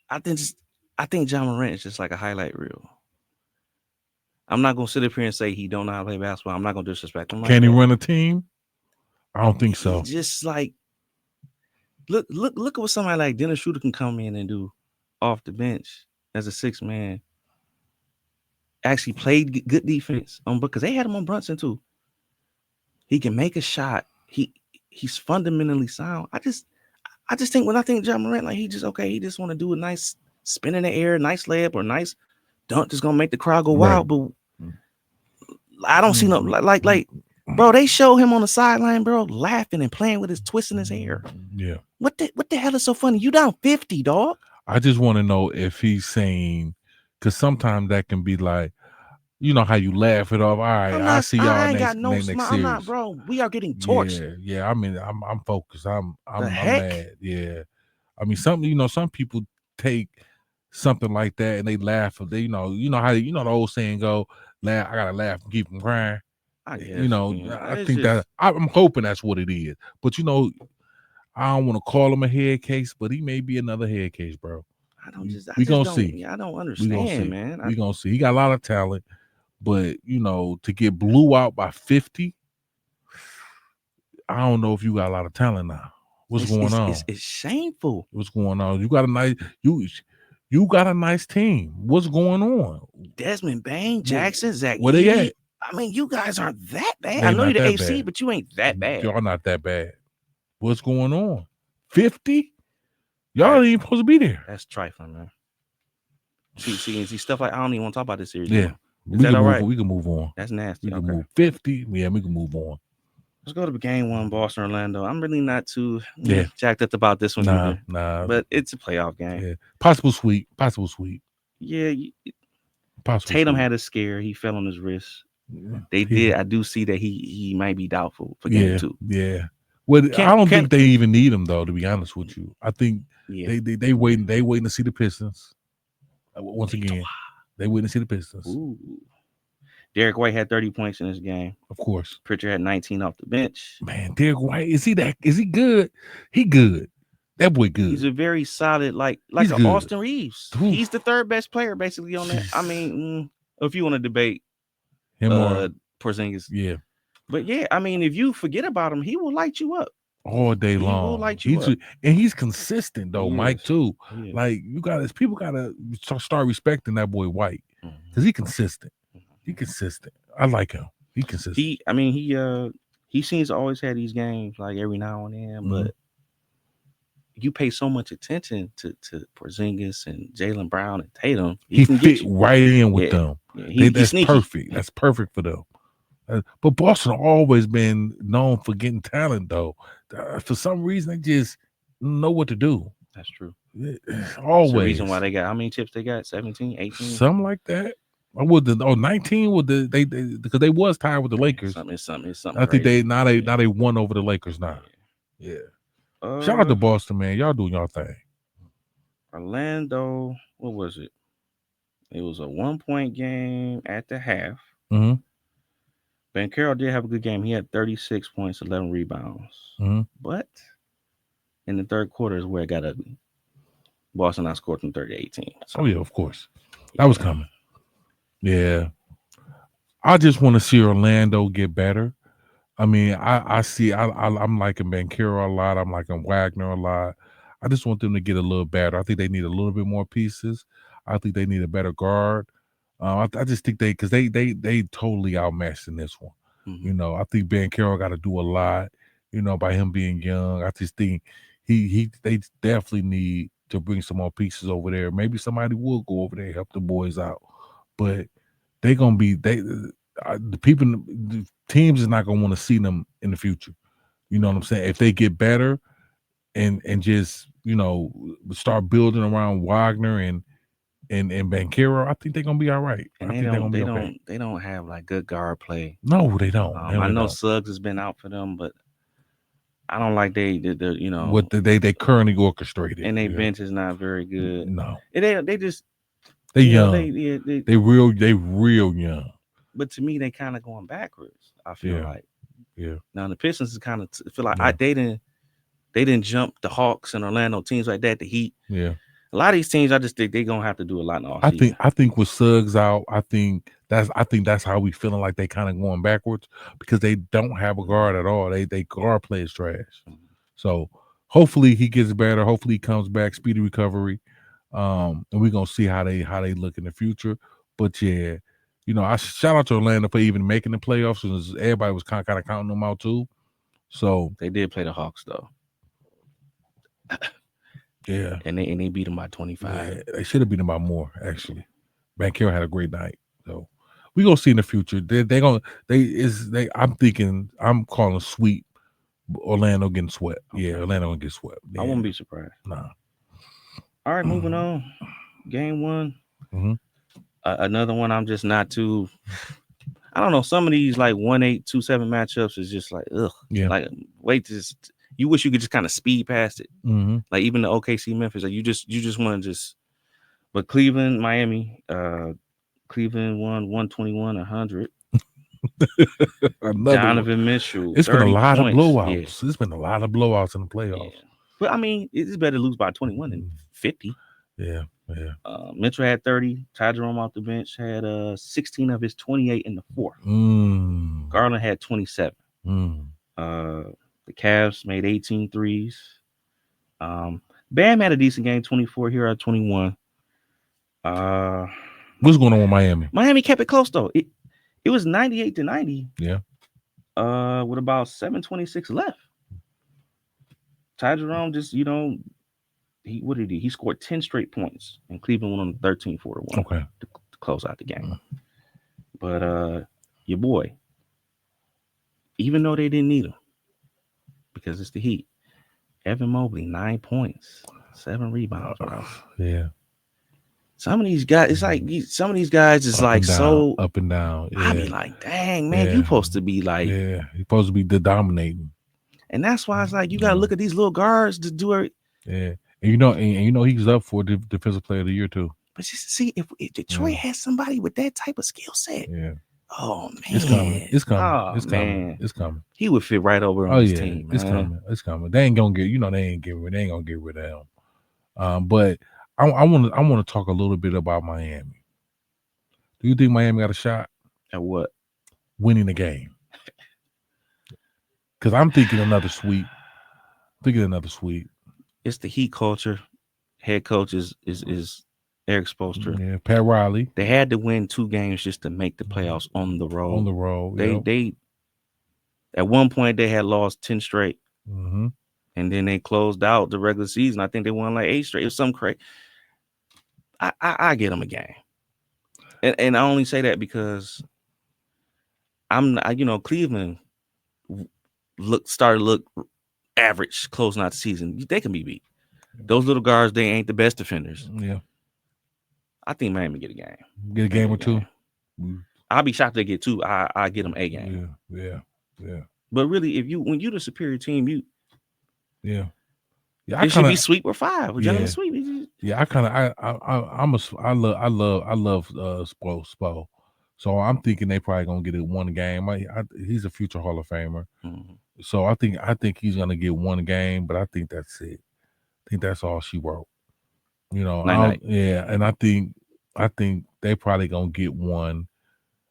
I think Ja Morant is just like a highlight reel. I'm not gonna sit up here and say he don't know how to play basketball. I'm not gonna disrespect him. Can he run a team? I don't think so. He's just like look at what somebody like Dennis Schroeder can come in and do off the bench as a 6 man. Actually played good defense because they had him on Brunson too. He can make a shot. He's fundamentally sound. I just think when I think Ja Morant, like he just want to do a nice spin in the air, nice layup or nice dunk that's gonna make the crowd go wild. But I don't see no like bro, they show him on the sideline, bro, laughing and playing with his twisting his hair. Yeah. What the hell is so funny? You down 50, dog. I just want to know if he's saying, because sometimes that can be like, you know how you laugh it off. All right, I see y'all next series. I'm not, bro. We are getting torched. Yeah. I mean, I'm focused. I'm mad. Yeah. I mean, some people take something like that and they laugh. They how the old saying go, laugh. I gotta laugh and keep them crying. I guess, I think that I'm hoping that's what it is. But I don't want to call him a head case, but he may be another head case, bro. We gonna see. Yeah, I don't understand, man. We gonna see. He got a lot of talent, but to get blew out by 50, I don't know if you got a lot of talent now. What's going on? It's shameful. What's going on? You got a nice team. What's going on? Desmond Bain, Jackson, Zach. Where they at? I mean, you guys aren't that bad. I know you're the AC, but you ain't that bad. Y'all not that bad. What's going on? 50? Y'all ain't even supposed to be there. That's trifling, man. See stuff like I don't even want to talk about this series. Yeah. Is that all right? We can move on. That's nasty. We can move 50. Yeah, we can move on. Let's go to game 1, Boston, Orlando. I'm really not too jacked up about this one. Nah. But it's a playoff game. Yeah. Possible sweep. Yeah. Possible Tatum sweep. had a scare. He fell on his wrist. Yeah. They did. I do see that he might be doubtful for game 2. Yeah. Well, I don't think they even need him though. To be honest with you, I think they waiting. They waiting to see the Pistons. Once again, they waiting to see the Pistons. Ooh. Derek White had 30 points in this game. Of course. Pritchard had 19 off the bench. Man, Derek White, is he good? He good. That boy good. He's a very solid, like an Austin Reeves. Ooh. He's the 3rd best player basically on that. I mean, if you want to debate him or Porzingis. Yeah. But yeah, I mean, if you forget about him, he will light you up all day long. He will light you up. And he's consistent though, Mike too. Like people gotta start respecting that boy White because he's consistent. He consistent. I like him. He consistent. He seems to always have these games like every now and then, but you pay so much attention to Porzingis and Jaylen Brown and Tatum. He can fit right in with them. Yeah, that's perfect. That's perfect for them. But Boston always been known for getting talent, though. For some reason, they just know what to do. That's true. Always. The reason why they got how many chips they got? 17, 18? Something like that. 19 with they because they was tied with the Lakers. Something. I think they won over the Lakers now. Yeah. Shout out to Boston, man. Y'all doing y'all thing. Orlando, what was it? It was a 1-point game at the half. Mm-hmm. Banchero did have a good game. He had 36 points, 11 rebounds. Mm-hmm. But in the 3rd quarter is where it got ugly. Boston outscored them 30-18. So, of course. That was coming. Yeah. I just want to see Orlando get better. I mean, I'm liking Banchero a lot. I'm liking Wagner a lot. I just want them to get a little better. I think they need a little bit more pieces. I think they need a better guard. I just think because they totally outmatched in this one. Mhm. You know, I think Ben Carroll got to do a lot. You know, by him being young, I just think they definitely need to bring some more pieces over there. Maybe somebody will go over there and help the boys out, but they gonna be the people, the teams is not gonna want to see them in the future. You know what I'm saying? If they get better and just start building around Wagner and Banchero, I think they're gonna be all right. And I think they're gonna be okay. they don't have like good guard play. No, they don't. I know Suggs has been out for them, but I don't like they're what they currently orchestrated, and their bench is not very good. No, And they just they young. They real young. But to me, they kind of going backwards. I feel like. Yeah. Now the Pistons is kind of feel like they didn't jump the Hawks and Orlando teams like that. The Heat. Yeah. A lot of these teams, I just think they're gonna have to do a lot in the offseason. I think with Suggs out, I think that's how we feeling like they kind of going backwards because they don't have a guard at all. They guard play is trash. So hopefully he gets better. Hopefully he comes back, speedy recovery. And we're gonna see how they look in the future. But yeah, I shout out to Orlando for even making the playoffs because everybody was kind of counting them out too. So they did play the Hawks though. Yeah, and they beat them by 25. Yeah, they should have beat them by more. Actually, Banchero had a great night. So we gonna see in the future. I'm calling sweep. Orlando getting swept. Okay. Yeah, Orlando gonna get swept. Yeah. I won't be surprised. Nah. All right, moving on. Game 1. Mm-hmm. Another one. I'm just not too. I don't know. Some of these like 1-8, 2-7 matchups is just like ugh. Yeah. Like wait, you wish you could just kind of speed past it. Mm-hmm. Like even the OKC Memphis, like you just want to just. But Cleveland, Miami, Cleveland won 121-100. Donovan Mitchell. It's been a lot points. of blowouts. Yeah. It's been a lot of blowouts in the playoffs. Yeah. But I mean, it's better to lose by 21 than 50. Yeah. Mitchell had 30. Ty Jerome off the bench had 16 of his 28 in the fourth. Garland had 27. The Cavs made 18 threes. Bam had a decent game, 24. Here at 21. What's going on with Miami? Miami kept it close though. It was 98-90. Yeah. With about 7:26 left. Ty Jerome just, he scored 10 straight points, and Cleveland won on 13-4-1. Okay. To close out the game. But your boy, even though they didn't need him, because it's the Heat, Evan Mobley, 9 points, 7 rebounds, bro. Yeah. Some of these guys, it's like some of these guys is like so up and down. Yeah. I be like, dang, man, you supposed to be like, you're supposed to be the dominating. And that's why it's like you gotta look at these little guards to do it. Yeah, and he's up for defensive player of the year too. But just see if Detroit has somebody with that type of skill set. Yeah. Oh man, it's coming. Oh, it's coming. He would fit right over on his team. It's coming. It's coming. They ain't gonna get. They ain't gonna get rid of him. But I want to talk a little bit about Miami. Do you think Miami got a shot at what? Winning the game? Because I'm thinking another sweep. It's the Heat culture. Head coach is Eric Spoelstra. Yeah, Pat Riley. They had to win 2 games just to make the playoffs on the road. They at one point they had lost 10 straight. Mm-hmm. And then they closed out the regular season. I think they won like 8 straight. It was something crazy. I get them a game. And I only say that because Cleveland started to look average closing out the season. They can be beat. Those little guards, they ain't the best defenders. Yeah. I think Miami get a game. Get a game or 2. I'll be shocked if they get 2. I get them a game. Yeah. But really, when you're the superior team, it should be sweep or 5. Gentlemen sweep. Yeah, I love Spo. So I'm thinking they probably gonna get it 1 game. He's a future Hall of Famer. Mm-hmm. So I think he's gonna get 1 game, but I think that's it. I think that's all she wrote. And I think they probably gonna get 1.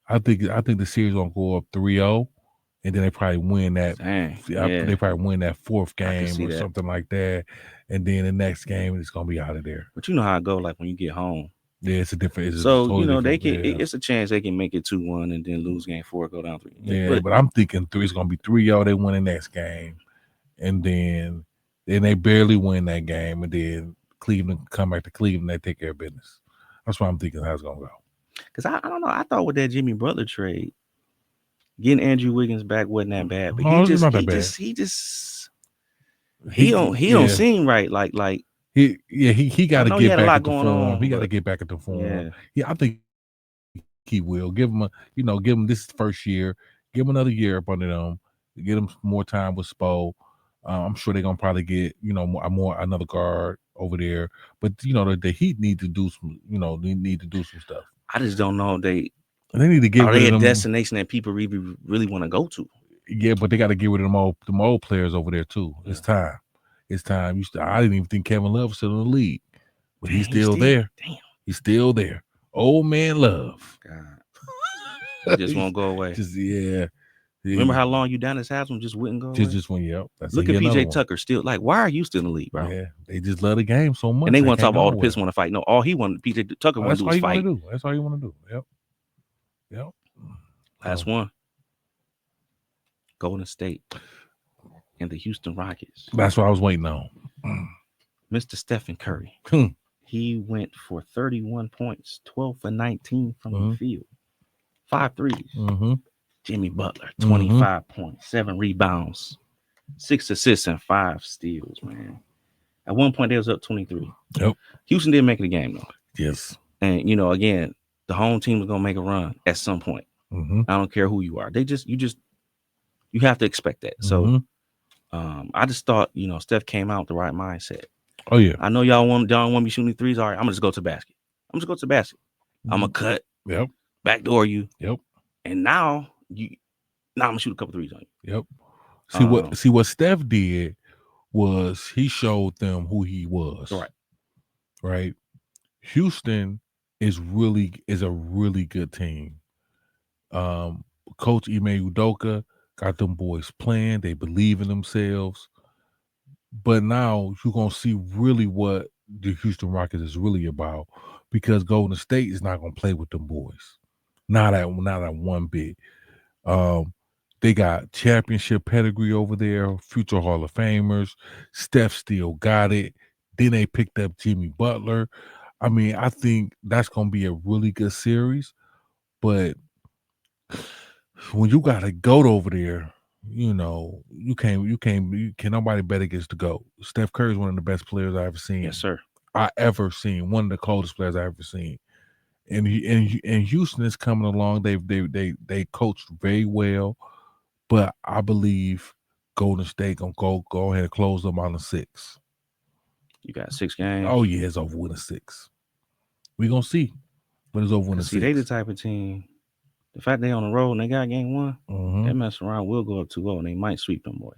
I think the series gonna go up 3-0, and then they probably win that. They probably win that 4th game or something like that, and then the next game it's gonna be out of there. But you know how it go. Like when you get home, Yeah, it's a different. It's a So totally they different. can. Yeah. It's a chance they can make it 2-1 and then lose game 4, go down 3. Yeah, but I'm thinking it's gonna be 3-0. They win the next game, and then they barely win that game, and then Cleveland come back to Cleveland. They take care of business. That's what I'm thinking. How it's gonna go. Because I don't know. I thought with that Jimmy Butler trade, getting Andrew Wiggins back wasn't that bad. But No, it's not that bad. He don't seem right. Like he got to he get had a lot back into going form. on, He got to but get back into form. yeah. Yeah, I think he will. Give him give him this first year. Give him another year up under them. Get him more time with Spo. I'm sure they're gonna probably get more another guard over there. But the Heat need to do some. They need to do some stuff. I just don't know. They need to get are rid they of a them. destination that people really want to go to? Yeah, but they got to get rid of them old players over there too. Yeah. It's time. It's time. I didn't even think Kevin Love was still in the league, but he's still there. Damn, he's still there. Old man Love. God, he just won't go away. Yeah. Remember how long Udonis Haslem just wouldn't go away? Just went. Yep. Look at PJ Tucker still. Like, why are you still in the league, bro? Yeah, they just love the game so much. And they want to talk about all the Pistons want to fight. No, all he wanted, PJ Tucker wanted to do is fight. That's all you want to do. Yep. Last one. Golden State and the Houston Rockets. That's what I was waiting on. Mr. Stephen Curry. He went for 31 points, 12 for 19 from the field, 5 threes. Jimmy Butler, 25 points, 7 rebounds, 6 assists, and 5 steals, man. At one point, they was up 23. Yep. Houston didn't make it a game, though. Yes. And, again, the home team was going to make a run at some point. I don't care who you are. You have to expect that. So I just thought, Steph came out with the right mindset. Oh, yeah. I know y'all want me shooting threes. All right, I'm going to just go to the basket. I'm just go to the basket. I'm going to cut. Yep. Backdoor you. Yep. And now I'm going to shoot a couple threes on you. Yep. See what Steph did was he showed them who he was. Right. Houston is a really good team. Coach Ime Udoka got them boys playing. They believe in themselves. But now you're going to see really what the Houston Rockets is really about, because Golden State is not going to play with them boys. Not at one bit. They got championship pedigree over there, future Hall of Famers. Steph still got it. Then they picked up Jimmy Butler. I mean, I think that's going to be a really good series. But when you got a GOAT over there, you can't nobody bet against the GOAT. Steph Curry is one of the best players I ever seen. Yes, sir. I ever seen. One of the coldest players I ever seen. And Houston is coming along. They coached very well, but I believe Golden State gonna go ahead and close them on the 6. You got 6 games. Oh yeah, it's over with a 6. We gonna see, but it's over with a 6. See, they the type of team. The fact they on the road and they got game 1, they mess around, will go up 2-0 and they might sweep them boys.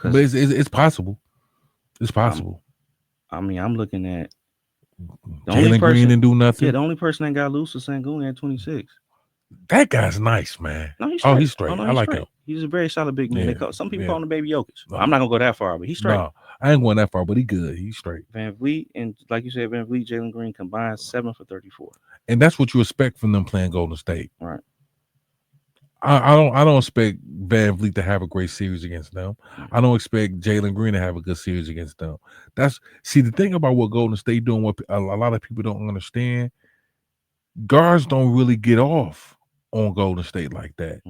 But it's possible. It's possible. I'm looking at Jalen Green didn't do nothing. Yeah, the only person that got loose was Sengun at 26. That guy's nice, man. No, he's straight. He's straight. I like him. He's a very solid big man. Yeah. Some people call him the baby Jokic. No. I'm not gonna go that far, but he's straight. No, I ain't going that far, but he's good. He's straight. Van Vliet and, like you said, Van Vliet, Jalen Green combined 7 for 34. And that's what you expect from them playing Golden State. Right. I don't expect Van Vliet to have a great series against them. I don't expect Jalen Green to have a good series against them. The thing about what Golden State doing, what a lot of people don't understand, guards don't really get off on Golden State like that.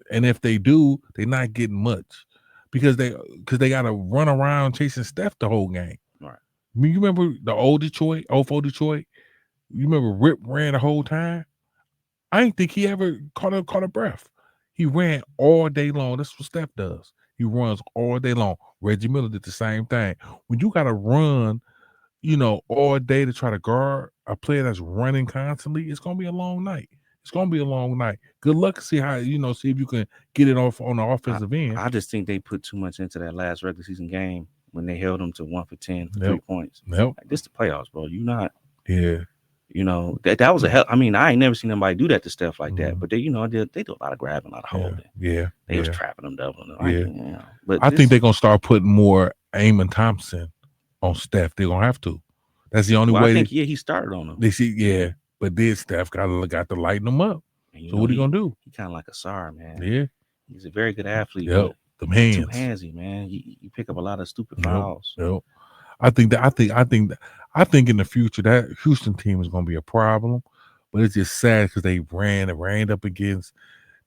And if they do, they're not getting much because they got to run around chasing Steph the whole game. Right. I mean, you remember the old Detroit? You remember Rip ran the whole time? I didn't think he ever caught a breath. He ran all day long. That's what Steph does. He runs all day long. Reggie Miller did the same thing. When you got to run, all day to try to guard a player that's running constantly, it's going to be a long night. It's going to be a long night. Good luck to see how, see if you can get it off on the offensive end. I just think they put too much into that last regular season game when they held them to 1 for 10 for 3 points. Yep. Like, this the playoffs, bro. You not. Yeah. That was a hell. I mean, I ain't never seen anybody do that to stuff like that. But they do a lot of grabbing, a lot of holding. Yeah. They was trapping them, doubling them. But I think they're gonna start putting more Amen Thompson on Steph. They're gonna have to. That's the only Well, way I think he started on them. they see. Yeah, but then Steph got to lighten them up. And, So what are you gonna do? He kind of like a SAR, man. Yeah, he's a very good athlete. Yep, But them he's too hands. handsy, man. You pick up a lot of stupid Yep, fouls. yep. I think in the future that Houston team is gonna be a problem, but it's just sad because they ran up against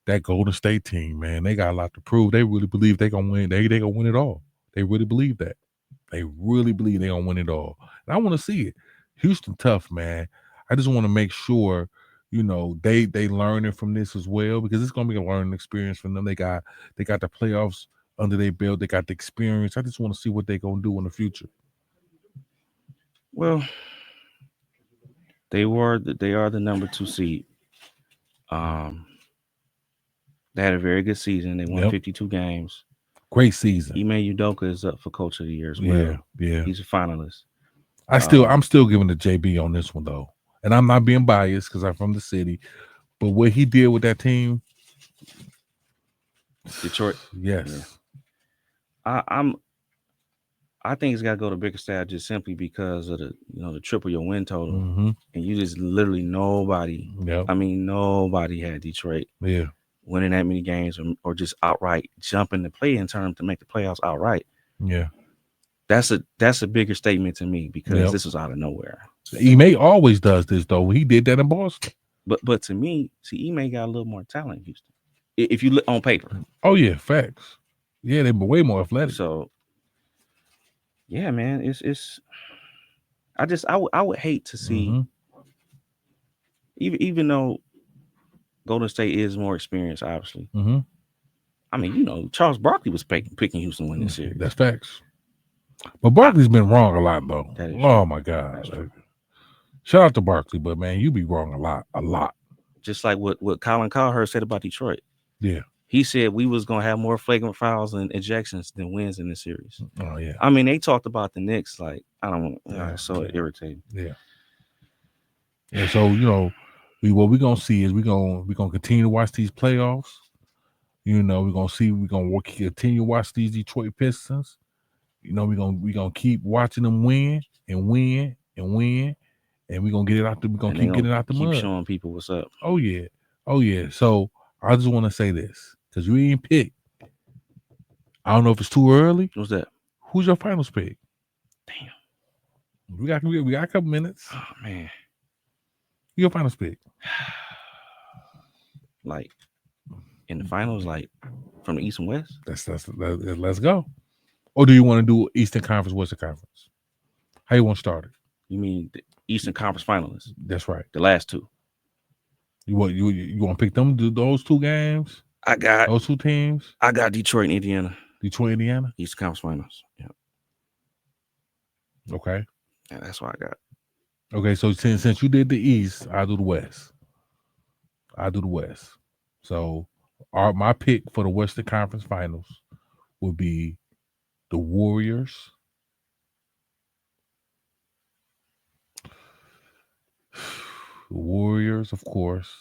that Golden State team. Man, they got a lot to prove. They really believe they gonna win. They gonna win it all. They really believe that. They really believe they gonna win it all. And I want to see it. Houston tough, man. I just want to make sure, they learning from this as well, because it's gonna be a learning experience for them. They got the playoffs under their belt. They got the experience. I just want to see what they gonna do in the future. Well, they are the number 2 seed. They had a very good season. They won 52 games. Great season. Ime Udoka is up for Coach of the Year as well. Yeah. He's a finalist. I'm still giving the JB on this one though, and I'm not being biased because I'm from the city. But what he did with that team, Detroit. Yes. Yeah. I think it's got to go to Bickerstaff just simply because of the triple your win total, and you just literally nobody. Yep. I mean, nobody had Detroit. Yeah. Winning that many games or just outright jumping the play-in term to make the playoffs outright. Yeah. That's a bigger statement to me because this was out of nowhere. Ime always does this though. He did that in Boston. But to me, see, Ime got a little more talent in Houston. If you look on paper. Oh yeah, facts. Yeah, they're way more athletic. So yeah, man, it's I would hate to see even though Golden State is more experienced, obviously. I mean, Charles Barkley was picking Houston to win this series. That's facts. But Barkley's been wrong a lot, though. Oh, my God. Shout out to Barkley, but, man, you be wrong a lot. Just like what Colin Cowherd said about Detroit. Yeah. He said we was going to have more flagrant fouls and ejections than wins in this series. Oh, yeah. I mean, they talked about the Knicks like, I don't know. It's so irritating. Yeah. Yeah, so, what we're going to see is we're going to continue to watch these playoffs. We're going to continue to watch these Detroit Pistons. We're gonna keep watching them win and win and win, and we're gonna get it out. We're gonna keep getting it out the mud. Keep showing people what's up. Oh yeah. So I just want to say this because you ain't picked. I don't know if it's too early. What's that? Who's your finals pick? Damn. We got a couple minutes. Oh man. Your finals pick. Like in the finals, like from the East and West. Let's go. Or do you want to do Eastern Conference, Western Conference? How you want to start it? You mean the Eastern Conference finalists? That's right. The last two. You want to pick them? Do those two games? I got those two teams. I got Detroit and Indiana. Indiana. Eastern Conference finals. Yeah. Okay. Yeah, that's what I got. Okay, so since you did the East, I'll do the West. So my pick for the Western Conference Finals would be the Warriors, of course,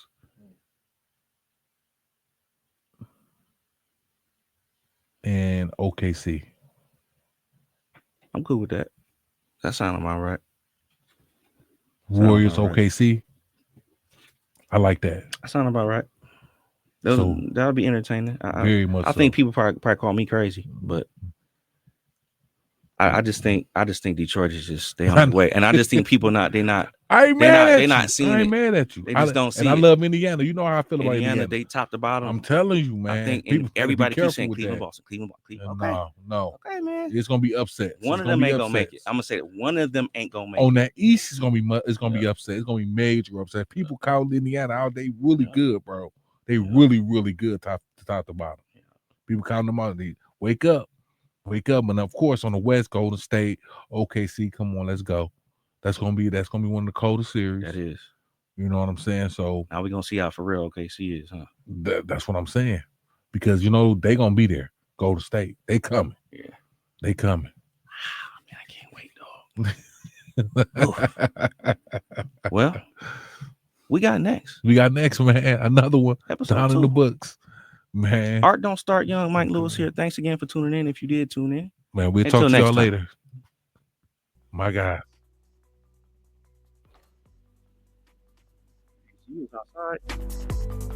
and OKC. I'm good with that. That sounds about right. Warriors, OKC. I like that. That sounds about right. That'll be entertaining. Very much. I think people probably call me crazy, but I just think Detroit is just they on the way, and I just think people they're not. I ain't mad at you. They're not seeing it. I ain't mad at you. They just don't see it. And I love Indiana. You know how I feel about Indiana. They top to bottom. I'm telling you, man. I think everybody keeps saying Cleveland, Boston, Cleveland. Okay. No. Okay, man. It's gonna be upset. One of them ain't gonna make it. I'm gonna say that one of them ain't gonna make it. On that East, it's gonna be upset. It's gonna be major upset. People call Indiana out. They really good, bro. They really, really good top to bottom. People counting them out. They wake up. And of course, on the West, Golden State, OKC. Come on, let's go. That's gonna be one of the coldest series. That is. You know what I'm saying? So now we're gonna see how for real OKC is, huh? That's what I'm saying. Because they gonna be there. Golden State. They coming. Yeah. They coming. Man, I can't wait, dog. Well, we got next, man. Another one. Episode down 2. In the books. Man. Art don't start young. Mike Lewis here. Thanks again for tuning in. If you did tune in. Man, we'll talk to y'all later. My God. All right.